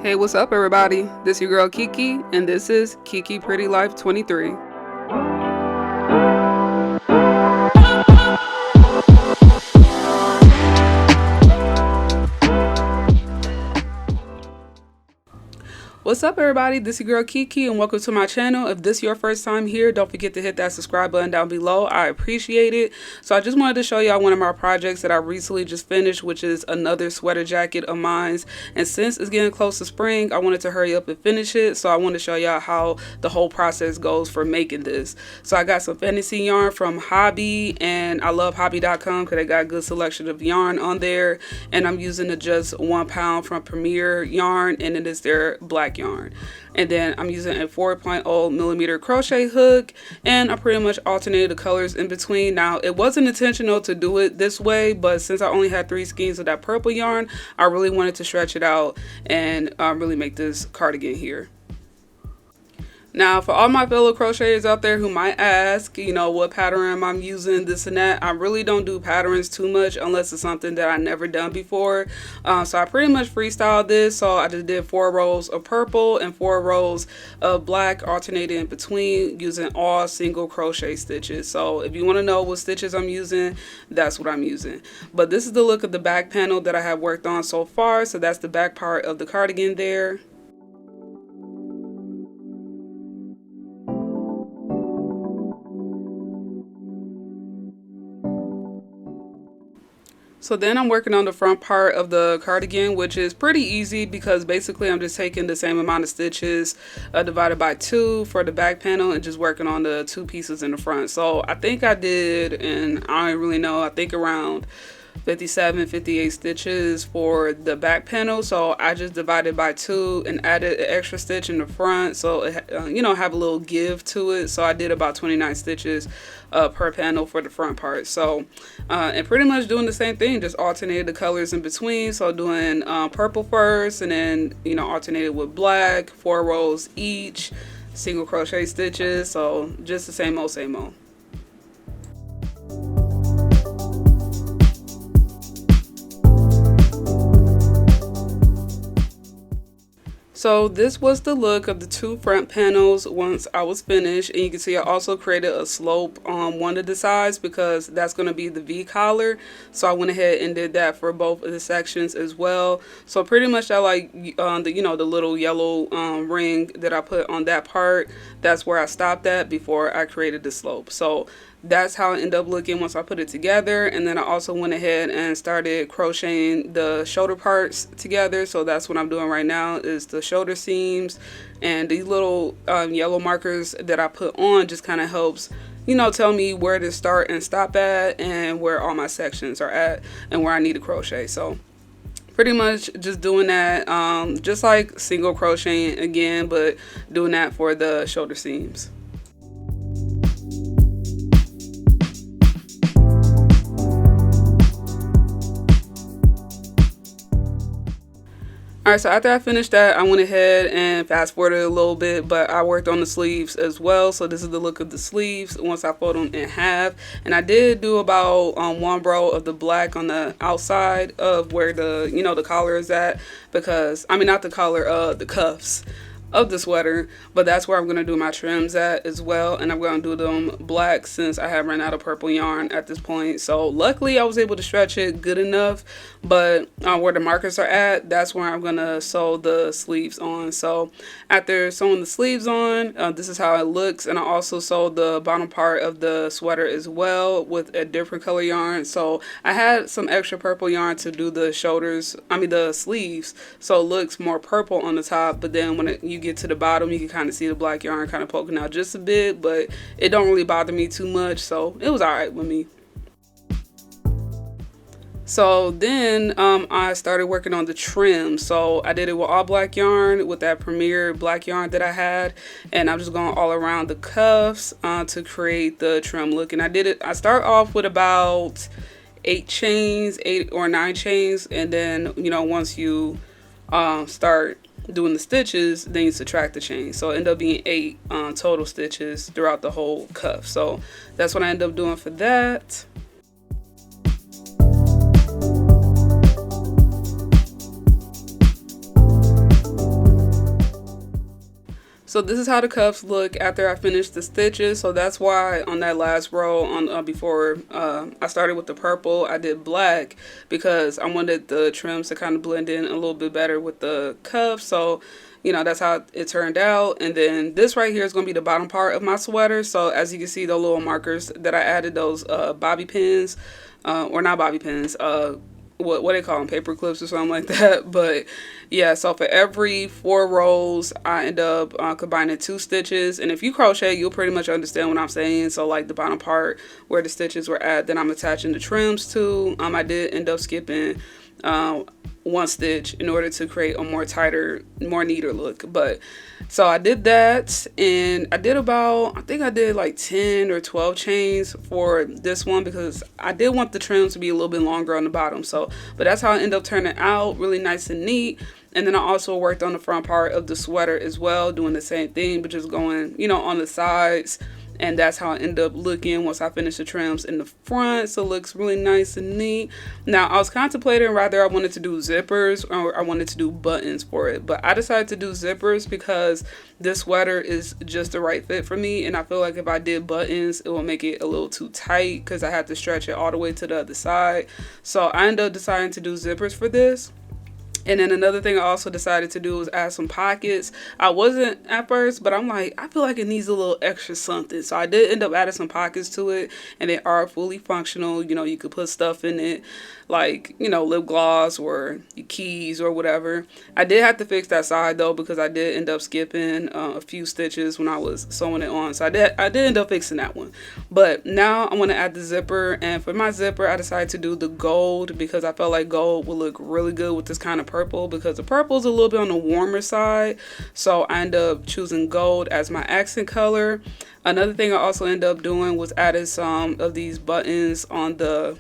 Hey, what's up everybody? This is your girl Kiki, and this is Kiki Pretty Life 23. What's up everybody, this is your girl Kiki and welcome to my channel. If this is your first time here, don't forget to hit that subscribe button down below. I appreciate it. So I just wanted to show y'all one of my projects that I recently just finished, which is another sweater jacket of mine. And since it's getting close to spring, I wanted to hurry up and finish it. So I want to show y'all how the whole process goes for making this. So I got some fantasy yarn from Hobby, and I love hobby.com because they got a good selection of yarn on there. And I'm using the just 1 pound from Premier yarn, and it is their black yarn. And then I'm using a 4.0 millimeter crochet hook, and I pretty much alternated the colors in between. Now it wasn't intentional to do it this way, but since I only had 3 skeins of that purple yarn, I really wanted to stretch it out and really make this cardigan here. Now, for all my fellow crocheters out there who might ask, you know, what pattern I'm using, this and that, I really don't do patterns too much unless it's something that I never done before. So I pretty much freestyled this. So I just did 4 rows of purple and 4 rows of black, alternating in between using all single crochet stitches. So if you want to know what stitches I'm using, that's what I'm using. But this is the look of the back panel that I have worked on so far. So that's the back part of the cardigan there. So then I'm working on the front part of the cardigan, which is pretty easy because basically I'm just taking the same amount of stitches divided by 2 for the back panel and just working on the 2 pieces in the front. So I think I did, and I don't really know, I think around 58 stitches for the back panel. So I just divided by 2 and added an extra stitch in the front, so it, you know, have a little give to it. So I did about 29 stitches per panel for the front part. So and pretty much doing the same thing, just alternated the colors in between. So doing purple first, and then, you know, alternated with black, 4 rows each, single crochet stitches. So just the same old, same old. So this was the look of the 2 front panels once I was finished, and you can see I also created a slope on one of the sides because that's going to be the V collar. So I went ahead and did that for both of the sections as well. So pretty much I like the, you know, the little yellow ring that I put on that part, that's where I stopped at before I created the slope. So that's how it ended up looking once I put it together. And then I also went ahead and started crocheting the shoulder parts together. So that's what I'm doing right now, is the shoulder seams. And these little yellow markers that I put on just kind of helps, you know, tell me where to start and stop at, and where all my sections are at, and where I need to crochet. So pretty much just doing that, just like single crocheting again, but doing that for the shoulder seams. Alright, so after I finished that, I went ahead and fast forwarded a little bit, but I worked on the sleeves as well. So this is the look of the sleeves once I fold them in half. And I did do about 1 row of the black on the outside of where the, you know, the collar is at, because, I mean, not the collar, the cuffs of the sweater, but that's where I'm going to do my trims at as well. And I'm going to do them black since I have run out of purple yarn at this point. So luckily I was able to stretch it good enough, but where the markers are at, that's where I'm going to sew the sleeves on. So after sewing the sleeves on, this is how it looks. And I also sewed the bottom part of the sweater as well with a different color yarn. So I had some extra purple yarn to do the shoulders, I mean the sleeves, so it looks more purple on the top, but then when you get to the bottom, you can kind of see the black yarn kind of poking out just a bit, but it don't really bother me too much, so it was alright with me. So then I started working on the trim. So I did it with all black yarn with that Premier black yarn that I had, and I'm just going all around the cuffs to create the trim look. And I start off with about 8 or 9 chains, and then, you know, once you start doing the stitches, then you subtract the chain. So it ended up being 8 total stitches throughout the whole cuff. So that's what I ended up doing for that. So this is how the cuffs look after I finished the stitches. So that's why on that last row on before I started with the purple, I did black because I wanted the trims to kind of blend in a little bit better with the cuffs. So you know, that's how it turned out. And then this right here is going to be the bottom part of my sweater. So as you can see, the little markers that I added, those bobby pins, or not bobby pins, what they call them, paper clips or something like that. But yeah, so for every 4 rows I end up combining 2 stitches, and if you crochet you'll pretty much understand what I'm saying. So like the bottom part where the stitches were at, then I'm attaching the trims to. I did end up skipping 1 stitch in order to create a more tighter, more neater look. But so I did that, and I did about, I think I did like 10 or 12 chains for this one because I did want the trim to be a little bit longer on the bottom. So but that's how it ended up turning out, really nice and neat. And then I also worked on the front part of the sweater as well, doing the same thing but just going, you know, on the sides. And that's how I end up looking once I finish the trims in the front. So it looks really nice and neat. Now I was contemplating whether I wanted to do zippers or I wanted to do buttons for it, but I decided to do zippers because this sweater is just the right fit for me, and I feel like if I did buttons it will make it a little too tight because I had to stretch it all the way to the other side. So I ended up deciding to do zippers for this. And then another thing I also decided to do was add some pockets. I wasn't at first, but I'm like, I feel like it needs a little extra something. So I did end up adding some pockets to it, and they are fully functional. You know, you could put stuff in it like, you know, lip gloss or your keys or whatever. I did have to fix that side though because I did end up skipping a few stitches when I was sewing it on. So I did end up fixing that one. But now I want to add the zipper, and for my zipper I decided to do the gold because I felt like gold would look really good with this kind of purple, because the purple is a little bit on the warmer side. So I ended up choosing gold as my accent color. Another thing I also ended up doing was adding some of these buttons on the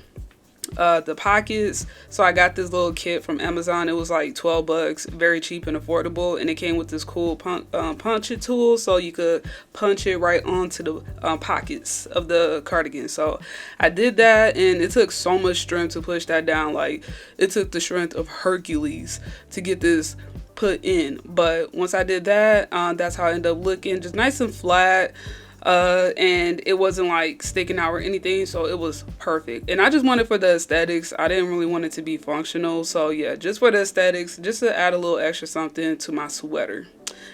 pockets. So I got this little kit from Amazon. It was like 12 bucks, very cheap and affordable, and it came with this cool punch it tool, so you could punch it right onto the pockets of the cardigan. So I did that, and it took so much strength to push that down. Like it took the strength of Hercules to get this put in. But once I did that, that's how I ended up looking, just nice and flat. And it wasn't like sticking out or anything, so it was perfect. And I just wanted for the aesthetics. I didn't really want it to be functional, so yeah, just for the aesthetics, just to add a little extra something to my sweater.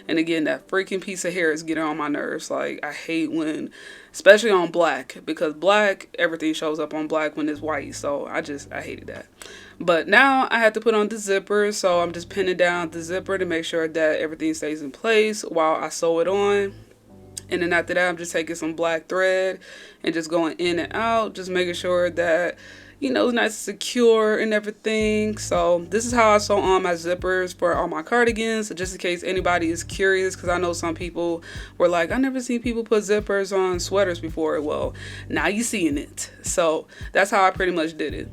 And again, that freaking piece of hair is getting on my nerves. Like I hate when, especially on black, because black, everything shows up on black when it's white, so I hated that. But now I had to put on the zipper, so I'm just pinning down the zipper to make sure that everything stays in place while I sew it on. And then after that, I'm just taking some black thread and just going in and out, just making sure that, you know, it's nice and secure and everything. So this is how I sew on my zippers for all my cardigans, just in case anybody is curious, because I know some people were like, I never seen people put zippers on sweaters before. Well, now you're seeing it. So that's how I pretty much did it.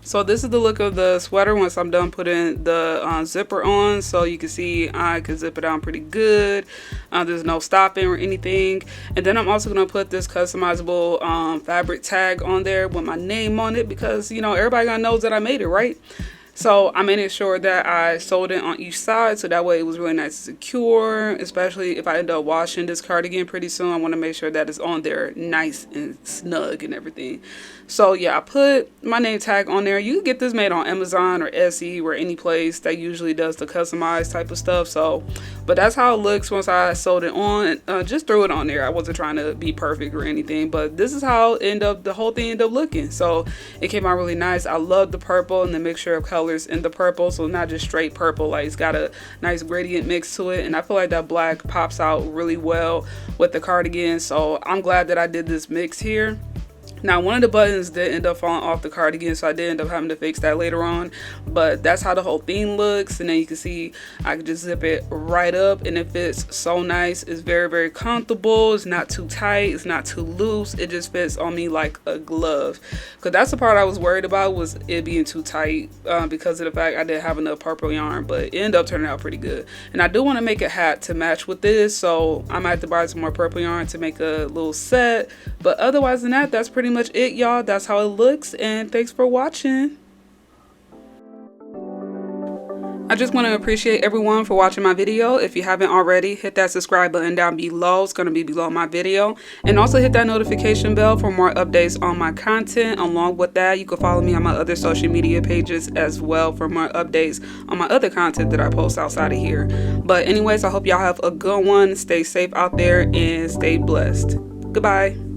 So this is the look of the sweater once I'm done putting the zipper on. So you can see I can zip it down pretty good. There's no stopping or anything. And then I'm also going to put this customizable fabric tag on there with my name on it, because, you know, everybody gonna knows that I made it, right? So I made sure that I sewed it on each side, so that way it was really nice and secure, especially if I end up washing this cardigan pretty soon. I want to make sure that it's on there nice and snug and everything. So yeah, I put my name tag on there. You can get this made on Amazon or Etsy or any place that usually does the customized type of stuff. So, but that's how it looks once I sewed it on. Just threw it on there. I wasn't trying to be perfect or anything, but this is how the whole thing ended up looking. So it came out really nice. I love the purple and the mixture of colors in the purple, so not just straight purple, like it's got a nice gradient mix to it, and I feel like that black pops out really well with the cardigan. So I'm glad that I did this mix here. Now, one of the buttons did end up falling off the cardigan, so I did end up having to fix that later on. But that's how the whole thing looks. And then you can see I can just zip it right up, and it fits so nice. It's very, very comfortable. It's not too tight. It's not too loose. It just fits on me like a glove. Because that's the part I was worried about, was it being too tight because of the fact I didn't have enough purple yarn. But it ended up turning out pretty good. And I do want to make a hat to match with this, so I might have to buy some more purple yarn to make a little set. But otherwise than that, that's pretty much it, y'all. That's how it looks, and thanks for watching. I just want to appreciate everyone for watching my video. If you haven't already, hit that subscribe button down below. It's going to be below my video. And also hit that notification bell for more updates on my content. Along with that, you can follow me on my other social media pages as well for more updates on my other content that I post outside of here. But anyways, I hope y'all have a good one. Stay safe out there and stay blessed. Goodbye.